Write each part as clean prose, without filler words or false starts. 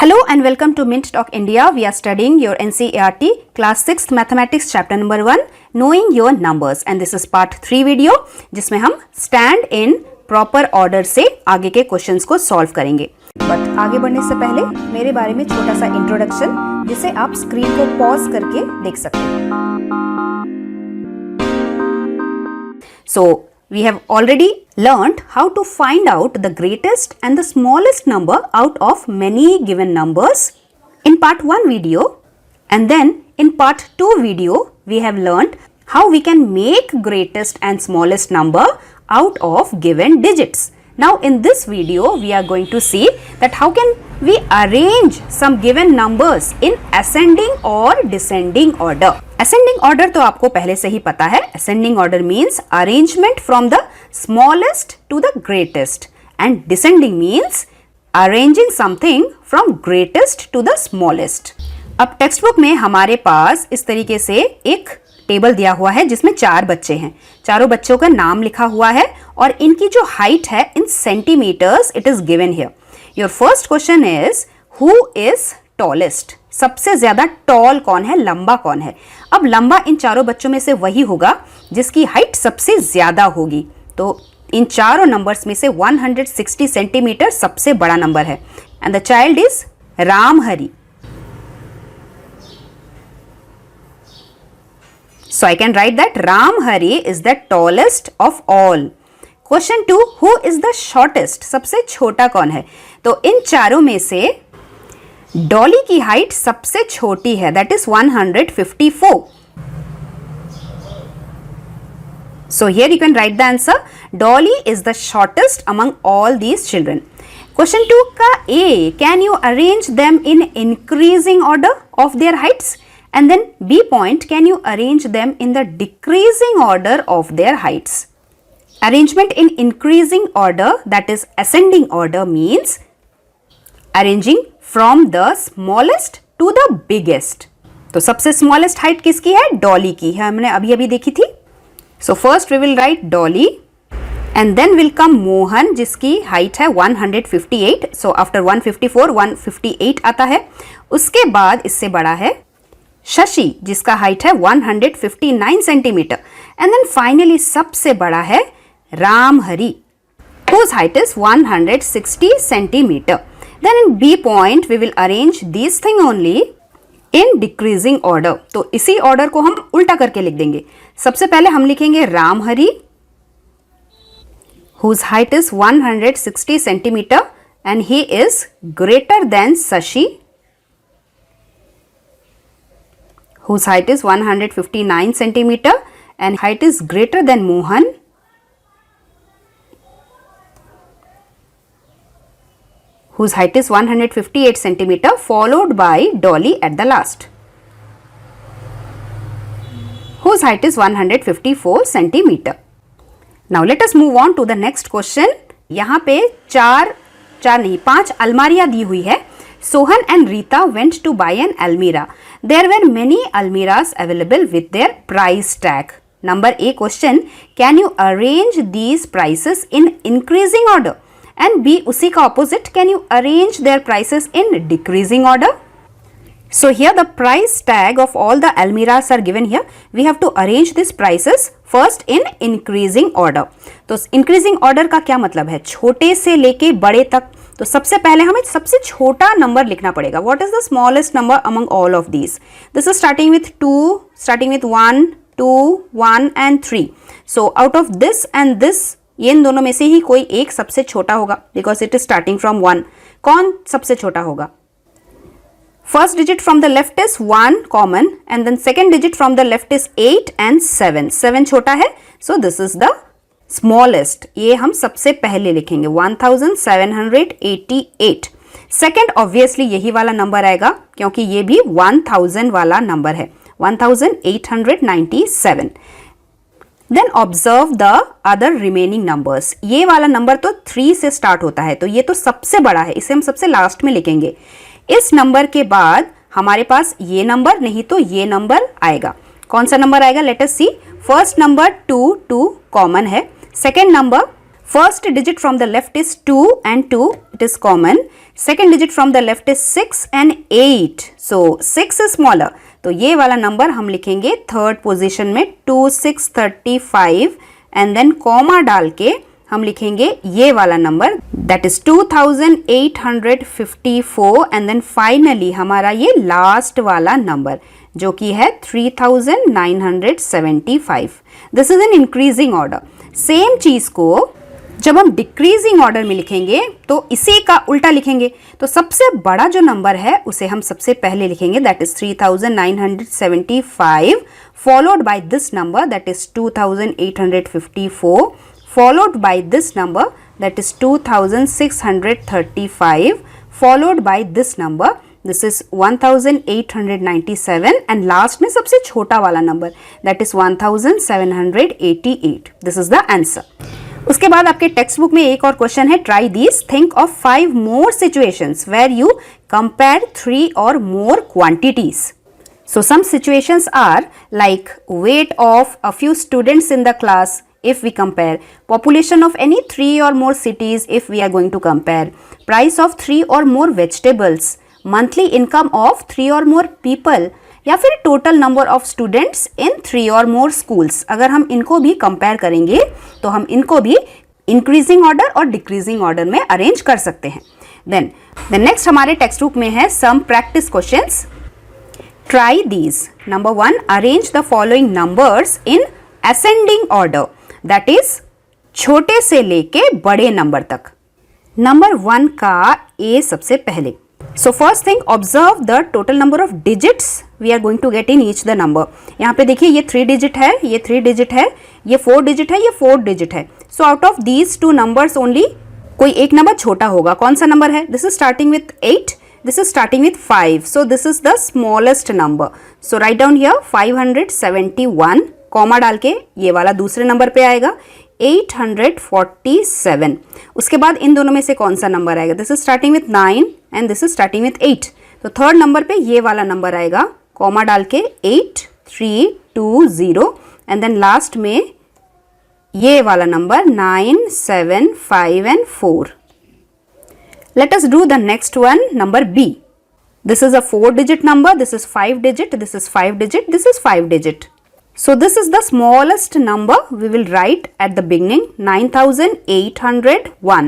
Hello and welcome to Mint Talk India. We are studying your NCERT Class 6th Mathematics Chapter number 1 Knowing Your Numbers and this is part 3 video जिसमें हम stand in proper order से आगे के questions को solve करेंगे. But आगे बढ़ने से पहले मेरे बारे में छोटा सा इंट्रोडक्शन जिसे आप स्क्रीन को पॉज करके देख सकते हैं. So we have already learned how to find out the greatest and the smallest number out of many given numbers in part 1 video, and then in part 2 video we have learned how we can make greatest and smallest number out of given digits. Now in this video we are going to see that how can we arrange some given numbers in ascending or descending order. Ascending order तो आपको पहले से ही पता है. Ascending order means arrangement from the smallest to the greatest and descending means arranging something from greatest to the smallest. अब text book में हमारे पास इस तरीके से एक टेबल दिया हुआ है जिसमें 4 बच्चे हैं. चारों बच्चों का नाम लिखा हुआ है और इनकी जो हाइट है in centimeters it is given here. Your first question is who is tallest. सबसे ज्यादा टॉल कौन है, लंबा कौन है. अब लंबा इन चारों बच्चों में से वही होगा जिसकी हाइट सबसे ज्यादा होगी. तो इन चारों नंबर्स में से 160 सेंटीमीटर सबसे बड़ा नंबर है and the child is Ramhari. So I can write that Ramhari is the tallest of all. Question 2, who is the shortest? सबसे छोटा कौन है. तो इन चारों में से डॉली की हाइट सबसे छोटी है, that is 154. So here you can write the answer. Dolly is the shortest among all these children. Question 2 का A, can you arrange them in increasing order of their heights? And then B point, can you arrange them in the decreasing order of their heights? Arrangement in increasing order, that is ascending order, means arranging from the smallest to the biggest. तो सबसे smallest height किसकी है, डॉली की है, हमने अभी अभी देखी थी. So first we will write Dolly and then will come Mohan जिसकी हाइट है 158. So after 154 158 आता है. उसके बाद इससे बड़ा है शशि जिसका हाइट है 159 सेंटीमीटर एंड देन फाइनली सबसे बड़ा है Ramhari whose height is 160 centimetre. Then in B point we will arrange these thing only in decreasing order. तो इसी ऑर्डर को हम उल्टा करके लिख देंगे. सबसे पहले हम लिखेंगे Ramhari whose height is 160 centimetre and he is greater than Shashi whose height is 159 centimeter and height is greater than Mohan whose height is 158 centimeter followed by Dolly at the last whose height is 154 centimeter. Now let us move on to the next question. यहाँ पे चार नहीं 5 अलमारियां दी हुई है. Sohan and Rita went to buy an almirah. There were many almirahs available with their price tag. Number A question, can you arrange these prices in increasing order? And B उसी का opposite, can you arrange their prices in decreasing order? So here the price tag of all the almirahs are given here. We have to arrange these prices first in increasing order. तो increasing order का क्या मतलब है, छोटे से लेके बड़े तक. तो सबसे पहले हमें सबसे छोटा नंबर लिखना पड़ेगा. What is the smallest number among all of these? This is starting with 2, starting with 1, 2, 1 and 3. So out of this and this, ये इन दोनों में से ही कोई एक सबसे छोटा होगा because it is starting from 1. कौन सबसे छोटा होगा? First digit from the left is 1 common and then second digit from the left is 8 and 7. 7 छोटा है, so this is the smallest. ये हम सबसे पहले लिखेंगे 1788. सेकेंड ऑब्वियसली यही वाला नंबर आएगा क्योंकि ये भी 1000 वाला नंबर है 1897. Then observe the other remaining numbers. ये वाला नंबर तो 3 से स्टार्ट होता है तो ये तो सबसे बड़ा है, इसे हम सबसे लास्ट में लिखेंगे. इस नंबर के बाद हमारे पास ये नंबर नहीं तो ये नंबर आएगा. कौन सा नंबर आएगा, लेट अस सी. फर्स्ट नंबर 2 कॉमन है. Second number First digit from the left is 2 and 2, it is common. Second digit from the left is 6 and 8. So 6 is smaller. तो ये वाला नंबर हम लिखेंगे थर्ड पोजीशन में 2635 and then comma डाल के हम लिखेंगे ये वाला number that is 2854 and then finally हमारा ये लास्ट वाला नंबर जो कि है 3975. This is an increasing order. Same चीज को जब हम डिक्रीजिंग ऑर्डर में लिखेंगे तो इसी का उल्टा लिखेंगे. तो सबसे बड़ा जो नंबर है उसे हम सबसे पहले लिखेंगे that is 3975 followed by this number that is 2854 followed by this number that is 2635 followed by this number this is 1897 and last में सबसे छोटा वाला number that is 1788. this is the answer. उसके बाद आपके टेक्स्ट बुक में एक और क्वेश्चन है try this think of 5 more situations where you compare 3 or more quantities. So some situations are like weight of a few students in the class if we compare, population of any 3 or more cities if we are going to compare, price of 3 or more vegetables, monthly income of 3 or more people या फिर total number of students in 3 or more schools. अगर हम इनको भी compare करेंगे तो हम इनको भी increasing order और decreasing order में arrange कर सकते हैं. Then the next हमारे text book में है some practice questions. Try these. Number 1, arrange the following numbers in ascending order. That is छोटे से लेके बड़े नंबर तक. नंबर 1 का ए सबसे पहले. So first thing observe the total number of digits we are going to get in each the number. यहाँ पे देखिए ये 3 डिजिट है, ये 3 डिजिट है, ये 4 डिजिट है, ये 4 डिजिट है. So out of these 2 numbers only कोई एक नंबर छोटा होगा. कौन सा नंबर है? This is starting with 8, this is starting with 5. So this is the smallest number. So write down here 571 comma डाल के ये वाला दूसरे नंबर पे आएगा 847. उसके बाद इन दोनों में से कौन सा नंबर आएगा? This is starting with 9 and this is starting with 8. तो थर्ड नंबर पे ये वाला नंबर आएगा कॉमा डाल के 8320 एंड देन लास्ट में ये वाला number 9, 7, 5 and 4. Let us do the next one, number B. This is a 4 digit number, this is 5 digit, this is 5 digit, this is 5 digit. So this is the smallest number we will write at the beginning, 9801.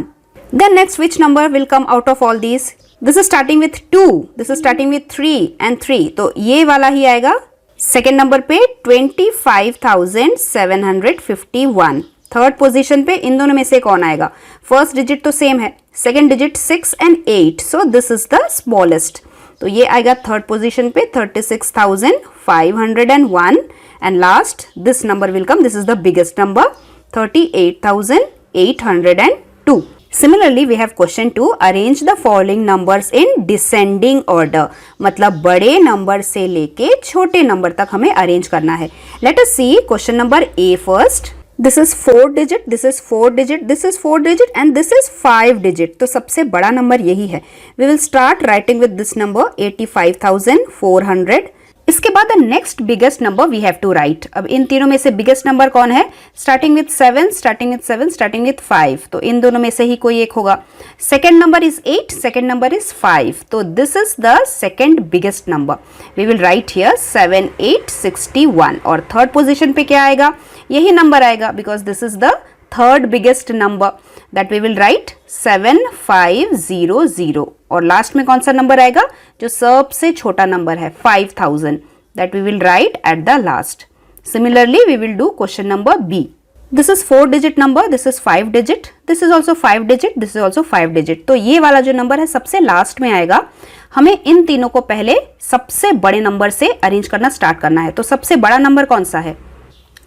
Then next which number will come out of all these? This is starting with 2, this is starting with 3 and 3. तो ये वाला ही आएगा. Second number पे 25,751. Third position पे इन दोनों में से कौन आएगा? फर्स्ट डिजिट तो सेम है, second digit 6 and 8. So this is the smallest. तो ये आएगा थर्ड पोजीशन पे 36,501 and last this number will come, this is the biggest number 38,802. Similarly we have question 2, arrange the following numbers in descending order. मतलब बड़े number से लेके छोटे number तक हमें अरेंज करना है. Let us see question number A first. This is 4 digit, this is 4 digit, this is 4 digit and this is 5 digit. तो सबसे बड़ा नंबर यही है. We will start writing with this number 85,400. इसके बाद the next biggest number we have to write. अब इन तीनों में से बिगेस्ट नंबर कौन है? Starting with 7, starting with 7, starting with 5. तो इन दोनों में से ही कोई एक होगा. Second number is 8, second number is 5. तो this is the second biggest number. We will write here 7861. और थर्ड पोजिशन पे क्या आएगा? यही नंबर आएगा because this is the third biggest number that we will write 7500. और लास्ट में कौन सा नंबर आएगा? जो सबसे छोटा नंबर है 5000 that we will write at the last. Similarly we will do question number B. This is 4 digit number, this is 5 digit, this is also 5 digit, this is also 5 digit. तो ये वाला जो number है सबसे last में आएगा. हमें इन तीनों को पहले सबसे बड़े नंबर से अरेंज करना स्टार्ट करना है. तो सबसे बड़ा नंबर कौन सा है?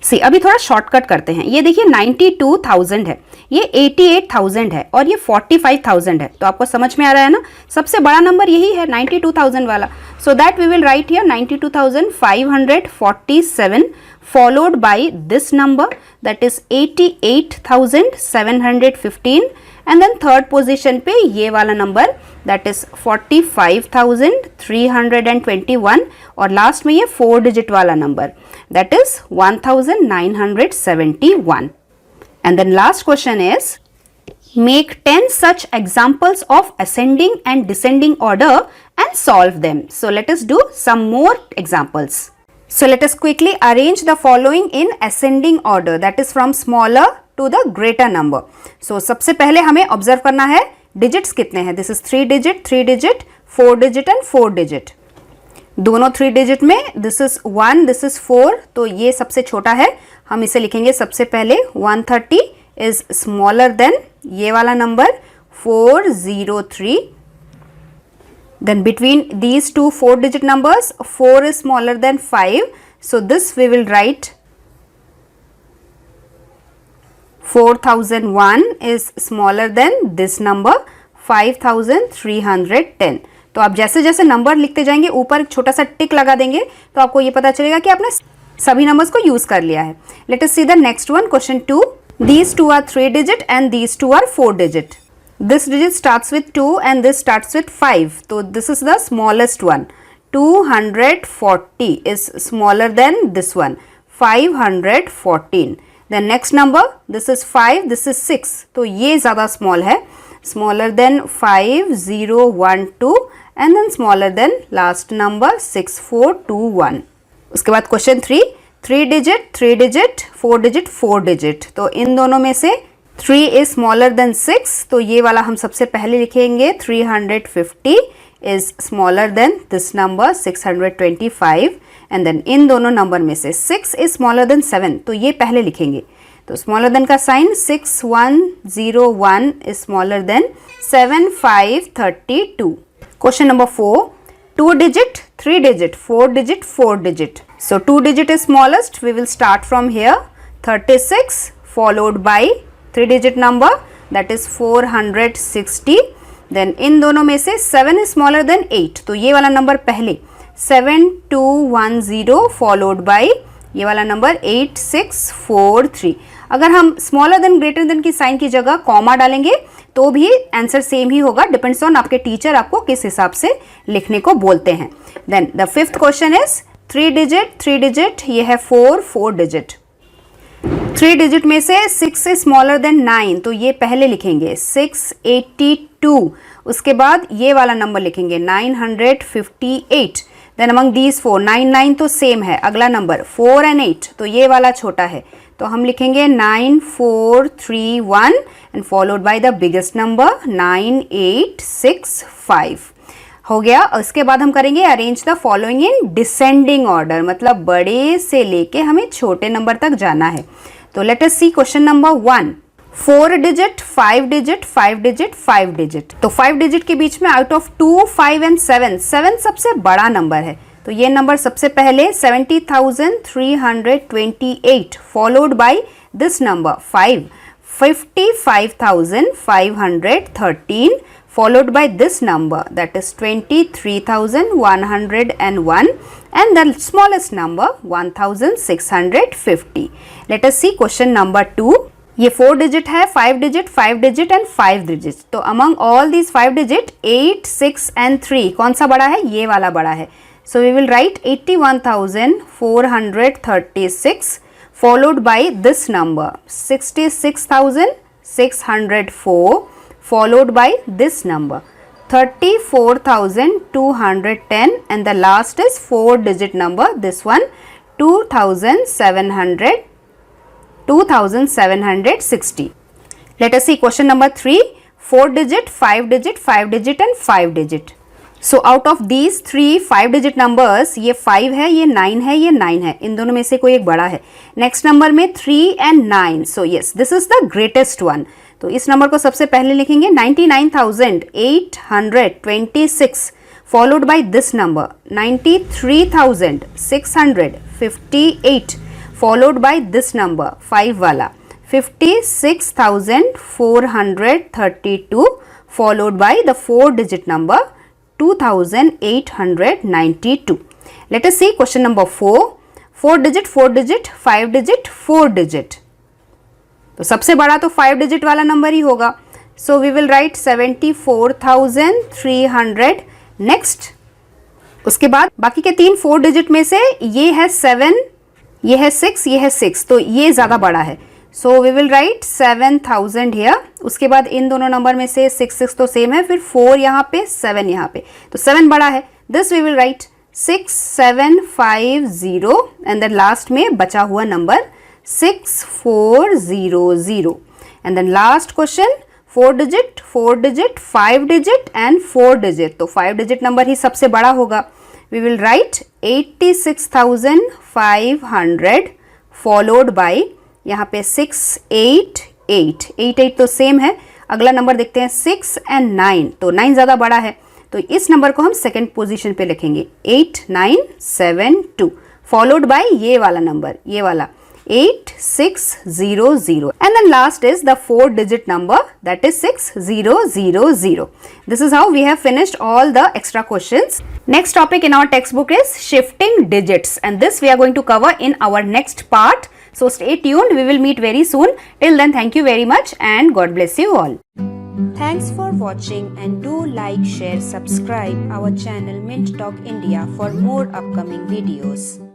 सी अभी थोड़ा शॉर्टकट करते हैं. ये देखिए 92,000 है, ये 88,000 है और ये 45,000 है. तो आपको समझ में आ रहा है ना? सबसे बड़ा नंबर यही है 92,000 वाला. So that we will write here 92,547 followed by this number that is 88,715 and then third position पे ये वाला नंबर that is 45,321 और लास्ट में ये 4 डिजिट वाला number that is 1971. And then last question is, make 10 such examples of ascending and descending order and solve them. So let us do some more examples. So let us quickly arrange the following in ascending order, that is from smaller to the greater number. So सबसे पहले हमें observe करना है digits कितने हैं. This is 3 digit, 4 digit and 4 digit. दोनों 3 digit में this is 1, this is 4, तो ये सबसे छोटा है. हम इसे लिखेंगे सबसे पहले 130 इज स्मॉलर देन ये वाला number 403. Then between these two 4 digit numbers, 4 is smaller than 5. So this we will write 4001 is smaller than this number 5310. तो आप जैसे जैसे नंबर लिखते जाएंगे ऊपर एक छोटा सा टिक लगा देंगे तो आपको ये पता चलेगा कि आपने सभी नंबर्स को यूज कर लिया है. Let us see the next one, question 2. These two are 3 digit and these two are 4 digit. This digit starts with 2 and this starts with 5. So this is the smallest one. 240 is smaller than this one. 514. The next number, this is 5, this is 6. तो ये ज़्यादा small है. Smaller than 5012 and then smaller than last number 6421. उसके बाद question 3. 3 digit, 4 digit, 4 digit. तो इन दोनों में से 3 is smaller than 6. तो ये वाला हम सबसे पहले लिखेंगे 350 is smaller than this number 625. And then इन दोनों नंबर में से 6 is smaller than 7. तो ये पहले लिखेंगे. तो smaller than का sign 6101 is smaller than 7532. Question number 4. 2 digit, 3 digit, 4 digit, 4 digit. So 2 digit is smallest. We will start from here. 36 followed by 3 digit number, that is 460. Then इन दोनों में से 7 is smaller than 8. तो ये वाला number पहले 7210 followed by ये वाला number 8643. अगर हम स्मॉलर देन ग्रेटर देन की साइन की जगह कॉमा डालेंगे तो भी आंसर सेम ही होगा. डिपेंड्स ऑन आपके टीचर आपको किस हिसाब से लिखने को बोलते हैं. Then the fifth question is 3 digit, ये है 4 digit. 3 digit में से 6 is smaller than 9. तो ये पहले लिखेंगे 682. उसके बाद ये वाला नंबर लिखेंगे 958. देन अमंग दीज 4, 9 तो सेम है. अगला नंबर 4 and 8, तो ये वाला छोटा है. तो हम लिखेंगे 9431 and followed by the biggest number 9865. हो गया. उसके बाद हम करेंगे arrange the following in descending order, मतलब बड़े से लेके हमें छोटे नंबर तक जाना है. तो लेट अस सी question number 1. 4 digit, 5 digit, 5 digit, 5 digit. तो 5 digit के बीच में आउट ऑफ 2, 5 and 7 सबसे बड़ा नंबर है. तो ये नंबर सबसे पहले 70,328 followed by this number 5, 55,513 followed by this number, that is 23,101 and the smallest number 1,650. Let us see question number 2. ये 4 digit है, 5 digit, 5 digit and 5 digits. तो among all these 5 digit 8, 6 and 3 कौन सा बड़ा है? ये वाला बड़ा है. So we will write 81,436 followed by this number 66,604 followed by this number 34,210 and the last is 4 digit number, this one 2,760. Let us see question number 3. 4 digit, 5 digit, 5 digit and 5 digit. So out of these 3 5 digit numbers, ये 5 है, ये 9 है, ये 9 है. इन दोनों में से कोई एक बड़ा है. नेक्स्ट नंबर में 3 and 9. So yes, this is the greatest one. तो इस नंबर को सबसे पहले लिखेंगे 99,826 followed by this number 93,658 followed by this number 5 वाला 56,432 followed by the 4 digit number 2,892. Let us see question number 4. 4 digit, 4 digit, 5 digit, 4 digit. तो सबसे बड़ा तो 5 digit वाला नंबर ही होगा. So we will write 74,300. Next उसके बाद बाकी के 3 4 digit में से ये है 7, ये है 6, ये है 6, तो ये ज़्यादा बड़ा है. So we will write 7000 here. उसके बाद इन दोनों नंबर में से 6 तो सेम है, फिर 4 यहाँ पे, 7 यहाँ पे, तो 7 बड़ा है। This we will write 6750 and then last में बचा हुआ number 6400 and then last question 4 digit 5 digit and 4 digit, तो 5 डिजिट नंबर ही सबसे बड़ा होगा। We will write 86,500 followed by यहाँ पे 688, 88 तो सेम है। अगला नंबर देखते हैं 6 एंड 9, तो 9 ज़्यादा बड़ा है, तो इस नंबर को हम सेकेंड पोजीशन पे लिखेंगे 8972 फॉलोड बाय ये वाला नंबर, ये वाला 8600 and then last is the 4 digit number, that is 6000. This is how we have finished all the extra questions. Next topic in our textbook is shifting digits and this we are going to cover in our next part. So stay tuned, we will meet very soon. Till then, thank you very much and God bless you all. Thanks for watching and do like, share, subscribe our channel Mint Talk India for more upcoming videos.